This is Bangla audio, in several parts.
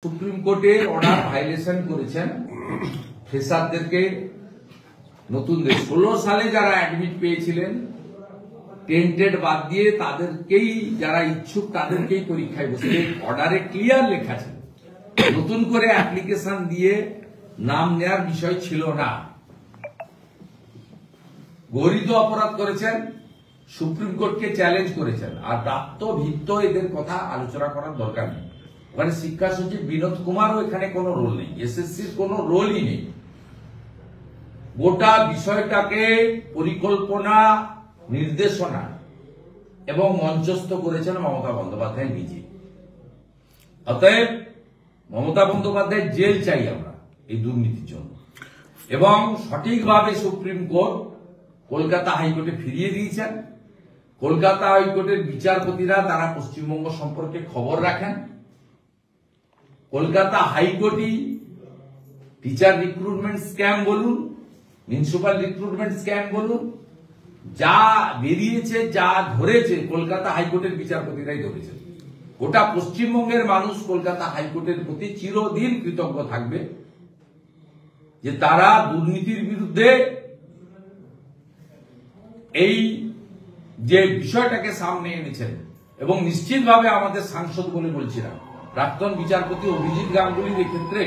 সুপ্রিম কোর্টের অর্ডার ভাইলেশন করেছেন ফ্রেশারদেরকে নতুনদের 16 সালে যারা অ্যাডমিট পেয়েছিলেন টেন্টেড বাদ দিয়ে তাদেরকেই যারা ইচ্ছুক তাদেরকেই পরীক্ষায় বসে অর্ডারে ক্লিয়ার লেখা ছিল নতুন করে অ্যাপ্লিকেশন দিয়ে নাম নেওয়ার বিষয় ছিল না। গরিত অপরাধ করেছেন, সুপ্রিম কোর্টকে চ্যালেঞ্জ করেছেন, আর প্রাপ্ত ভিত্ত এদের কথা আলোচনা করার দরকার নেই। ওখানে শিক্ষা সচিব বিনোদ কুমারও এখানে কোনো রোল নেই, এসএসসির কোনো রোলই নেই। গোটা বিষয়টাকে পরিকল্পনা, নির্দেশনা এবং মঞ্চস্থ করেছেন মমতা বন্দ্যোপাধ্যায় নিজে। অতএব মমতা বন্দ্যোপাধ্যায় জেল চাই আমরা এই দুর্নীতির জন্য, এবং সঠিকভাবে সুপ্রিম কোর্ট কলকাতা হাইকোর্টে ফিরিয়ে দিয়েছেন। কলকাতা হাইকোর্টের বিচারপতিরা তারা পশ্চিমবঙ্গ সম্পর্কে খবর রাখেন। কলকাতা হাইকোর্টই টিচার রিক্রুটমেন্ট স্ক্যাম বলুন, মিউনিসিপাল রিক্রুটমেন্ট স্ক্যাম বলুন, যা বেরিয়েছে, যা ধরেছে কলকাতা হাইকোর্টের বিচারপতিরাই ধরেছে। গোটা পশ্চিমবঙ্গের মানুষ কলকাতা হাইকোর্টের প্রতি চিরদিন কৃতজ্ঞ থাকবে যে তারা দুর্নীতির বিরুদ্ধে এই যে বিষয়টাকে সামনে এনেছেন। এবং নিশ্চিতভাবে আমাদের সাংসদ বলে বলছিলাম, প্রাক্তন বিচারপতি অভিজিৎ গাঙ্গুলির এক্ষেত্রে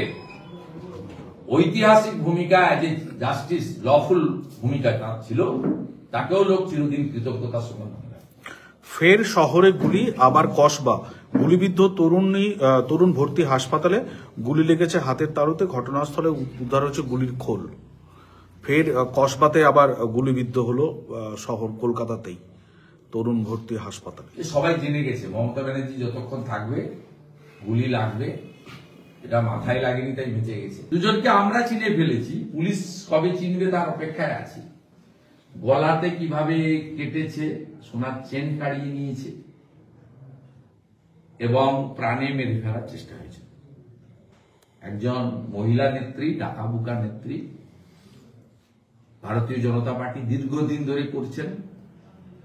ঐতিহাসিক ভূমিকা, যে জাস্টিস লফুল ভূমিকা তার ছিল, তাকেও লোক চিরদিন কৃতজ্ঞতা স্মরণ করে। ফের শহরে গুলি, আবার কসবা। গুলিবিদ্ধ তরুণ ভর্তি হাসপাতালে, গুলি লেগেছে হাতের তালুতে, ঘটনাস্থলে উদ্ধার হচ্ছে গুলির খোল। ফের কসবাতে আবার গুলিবিদ্ধ হলো শহর কলকাতাতেই তরুণ ভর্তি হাসপাতালে। সবাই জেনে গেছে মমতা ব্যানার্জি যতক্ষণ থাকবে গুলি লাগবে, এটা মাথায় লাগেনি, তাই বেঁচে গেছে। দুজনকে আমরা চিনে ফেলেছি, পুলিশ কবে চিনবে তার অপেক্ষায় আছি। গলাতে কিভাবে কেটেছে, সোনার চেন কাড়িয়ে নিয়েছে এবং প্রাণে মেরে ফেলার চেষ্টা হয়েছে। একজন মহিলা নেত্রী, ডাকাবুকা নেত্রী, ভারতীয় জনতা পার্টি দীর্ঘদিন ধরে করছেন,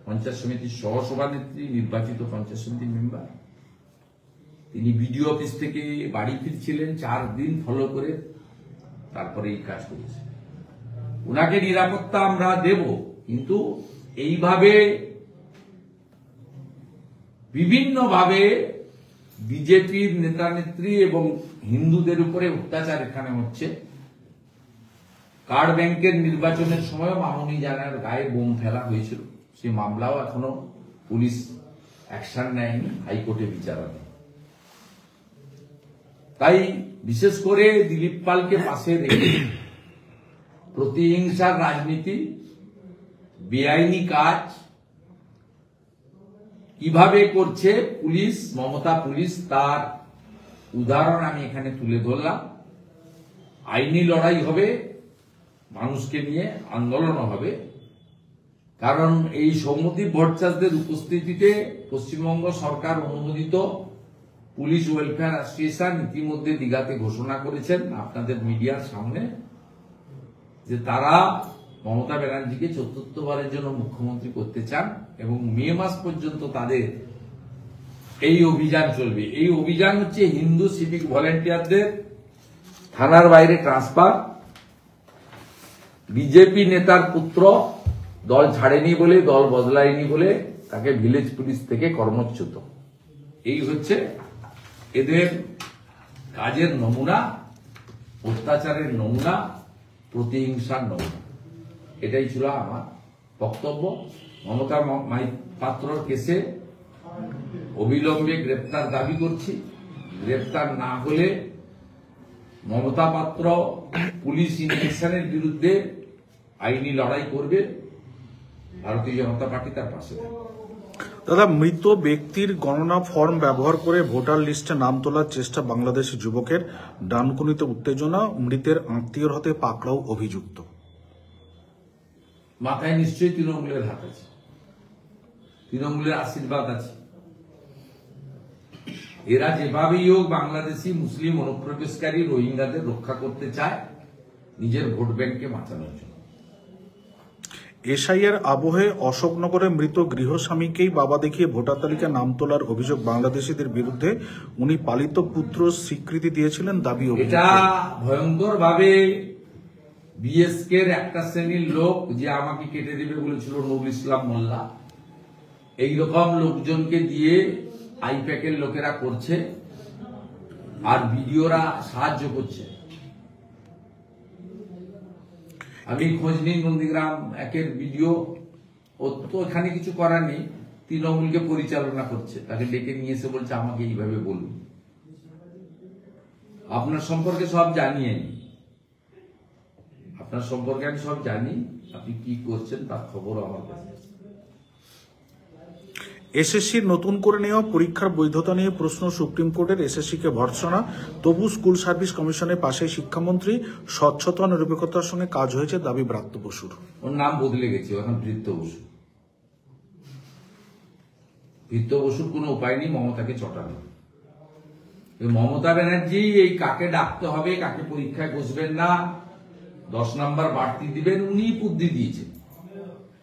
পঞ্চায়েত সমিতির সহসভানেত্রী, নির্বাচিত পঞ্চায়েত সমিতির মেম্বার। তিনি বিডিও অফিস থেকে বাড়ি ফিরছিলেন, 4 দিন ফলো করে তারপরে এই কাজ করেছে। উনাকে নিরাপত্তা আমরা দেব, কিন্তু এইভাবে বিভিন্নভাবে বিজেপির নেতা নেত্রী এবং হিন্দুদের উপরে অত্যাচার এখানে হচ্ছে। কার্ড ব্যাংকের নির্বাচনের সময় মামুনি জানার গায়ে বোম ফেলা হয়েছিল, সেই মামলাও এখনো পুলিশ অ্যাকশন নেয়নি, হাইকোর্টে বিচারাধীন। তাই বিশেষ করে দিলীপ পালকে পাশে রেখে প্রতিহিংসার রাজনীতি, বেআইনি কাজ কিভাবে করছে পুলিশ, মমতা পুলিশ, তার উদাহরণ আমি এখানে তুলে ধরলাম। আইনি লড়াই হবে, মানুষকে নিয়ে আন্দোলন হবে, কারণ এই সৌমতি ভট্টাচার্যদের উপস্থিতিতে পশ্চিমবঙ্গ সরকার অনুমোদিত পুলিশ ওয়েলফেয়ার অ্যাসোসিয়েশন ইতিমধ্যে দীঘাতে ঘোষণা করেছেন আপনাদের মিডিয়ার সামনে যে তারা মমতা ব্যানার্জিকে ৪র্থবারের জন্য মুখ্যমন্ত্রী করতে চান, এবং মে মাস পর্যন্ত তাদের এই অভিযান চলবে। এই অভিযান হচ্ছে হিন্দু সিভিক ভলেন্টিয়ারদের থানার বাইরে ট্রান্সফার, বিজেপি নেতার পুত্র দল ছাড়েনি বলে, দল বদলায়নি বলে তাকে ভিলেজ পুলিশ থেকে কর্মচ্যুত। এই হচ্ছে এদের কাজের নমুনা, অত্যাচারের নমুনা, প্রতিহিংসার নমুনা। এটাই ছিল আমার বক্তব্য। মমতা পাত্রর কেসে অবিলম্বে গ্রেপ্তার দাবি করছি। গ্রেপ্তার না হলে মমতা পাত্র পুলিশ ইনভেশনের বিরুদ্ধে আইনি লড়াই করবে, ভারতীয় জনতা পার্টি তার পাশে থাকবে। দাদা, মৃত ব্যক্তির গণনা ফর্ম ব্যবহার করে ভোটার লিস্টে নাম তোলার চেষ্টা বাংলাদেশি যুবকের, ডানকুনিতে উত্তেজনা, মৃতের আত্মীয়র হাতে পাকড়াও অভিযুক্ত। মাথায় নিশ্চয়ই তৃণমূলের হাত আছে, তৃণমূলের আশীর্বাদ আছে। এরা যেভাবেই হোক বাংলাদেশি মুসলিম অনুপ্রবেশকারী রোহিঙ্গাদের রক্ষা করতে চায় নিজের ভোট ব্যাংককে বাঁচানোর জন্য। এসআইয়ের আবহে অশোকনগরে মৃত গৃহস্বামীকেই বাবা দেখিয়ে ভোটার তালিকায় নাম তোলার অভিযোগ বাংলাদেশিদের বিরুদ্ধে। উনি পালিত পুত্র স্বীকৃতি দিয়েছিলেন, দাবি এটা অভিযোগ। ভয়ঙ্কর ভাবে বিএসকে এর একটা শ্রেণীর লোক যে আমাকে কেটে দেবে বলেছিল, নবুল ইসলাম মোল্লা, এইরকম লোকজনকে দিয়ে আইপ্যাকের লোকেরা করছে আর ভিডিওরা সাহায্য করছে। আমি খোঁজ নিই নন্দীগ্রাম একের ভিডিও, ও তো এখানে কিছু করার নেই, তৃণমূলকে পরিচালনা করছে, তাকে ডেকে নিয়ে এসে বলছে আমাকে এইভাবে বলুন। আপনার সম্পর্কে সব জানিয়ে নি, আপনার সম্পর্কে আমি সব জানি, আপনি কি করছেন তার খবর আমার কাছে। এসএসসির নতুন করে নেওয়া পরীক্ষার বৈধতা নিয়ে প্রশ্ন সুপ্রিম কোর্টের, এসএসসিকে ভর্ৎসনা। তবু স্কুল সার্ভিস কমিশনের পাশে শিক্ষামন্ত্রী, স্বচ্ছতা ও নিরপেক্ষতার সঙ্গে কাজ হয়েছে, দাবি ব্রাত্য বসুর। ওর নাম বদলে গেছে, এখন বৃত্ত বসু। বৃত্ত বসুর কোনো উপায় নেই মমতাকে চটানো। মমতা ব্যানার্জি এই কাকে ডাকতে হবে, কাকে পরীক্ষায় বসবেন না, 10 নম্বর বাড়তি দিবেন, উনি বুদ্ধি দিয়েছেন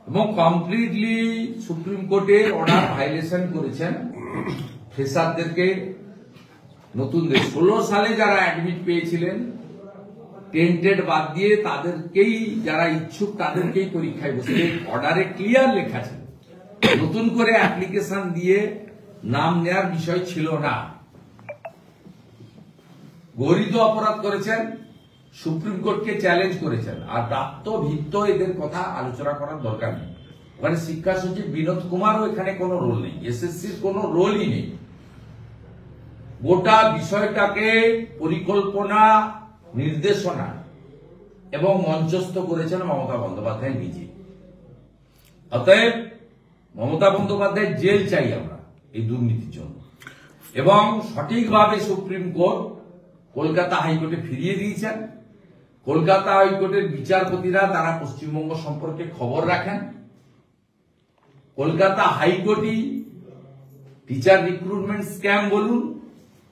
এবং কমপ্লিটলি সুপ্রিম কোর্টের অর্ডার ভাইলেশন করেছেন। ফ্রেশারদেরকে নতুনদের 16 সালে যারা অ্যাডমিট পেয়েছিলেন টেন্টেড বাদ দিয়ে তাদেরকেই, যারা ইচ্ছুক তাদেরকেই পরীক্ষায় বসে, অর্ডারে ক্লিয়ার লেখা ছিল। নতুন করে অ্যাপ্লিকেশন দিয়ে নাম নেওয়ার বিষয় ছিল না। গরিত অপরাধ করেছেন, সুপ্রিম কোর্টকে চ্যালেঞ্জ করেছেন, আর প্রাপ্ত ভিত্ত এদের কথা আলোচনা করার দরকার নেই। ওখানে শিক্ষা সচিব বিনোদ কুমারও এখানে কোনো রোল নেই, এসএসসির কোনো রোলই নেই। গোটা বিষয়টাকে পরিকল্পনা, নির্দেশনা এবং মঞ্চস্থ করেছেন মমতা বন্দ্যোপাধ্যায় নিজে। অতএব মমতা বন্দ্যোপাধ্যায় জেল চাই আমরা এই দুর্নীতির জন্য, এবং সঠিকভাবে সুপ্রিম কোর্ট কলকাতা হাইকোর্টে ফিরিয়ে দিয়েছেন। কলকাতা হাইকোর্টের বিচারপতিরা তারা পশ্চিমবঙ্গ সম্পর্কে খবর রাখেন। কলকাতা হাইকোর্টই টিচার রিক্রুটমেন্ট স্ক্যাম বলুন,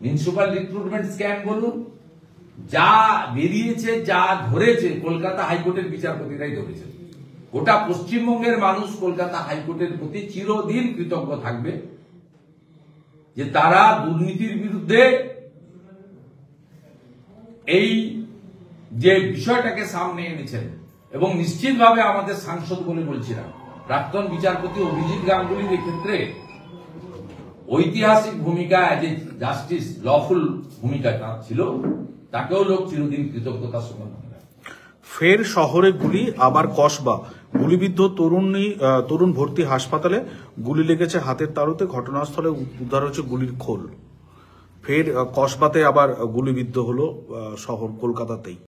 মিউনিসিপাল রিক্রুটমেন্ট স্ক্যাম বলুন, যা বেরিয়েছে, যা ধরেছে, কলকাতা হাইকোর্টের বিচারপতিরাই ধরেছে। গোটা পশ্চিমবঙ্গের মানুষ কলকাতা হাইকোর্টের প্রতি চিরদিন কৃতজ্ঞ থাকবে যে তারা দুর্নীতির বিরুদ্ধে এই যে বিষয়টাকে সামনে এনেছেন। এবং নিশ্চিতভাবে আমাদের সাংসদ বলে বলছিলাম, প্রাক্তন বিচারপতি অভিজিৎ গাঙ্গুলির এক্ষেত্রে ঐতিহাসিক ভূমিকা, যে জাস্টিস লফুল ভূমিকা তার ছিল, তাকেও লোক চিরদিন কৃতজ্ঞতার সঙ্গে মনে রাখে। ফের শহরে গুলি, আবার কসবা। গুলিবিদ্ধ তরুণ ভর্তি হাসপাতালে, গুলি লেগেছে হাতের তালুতে, ঘটনাস্থলে উদ্ধার হয়েছে গুলির খোল। ফের কসবাতে আবার গুলিবিদ্ধ হলো শহর কলকাতাতেই।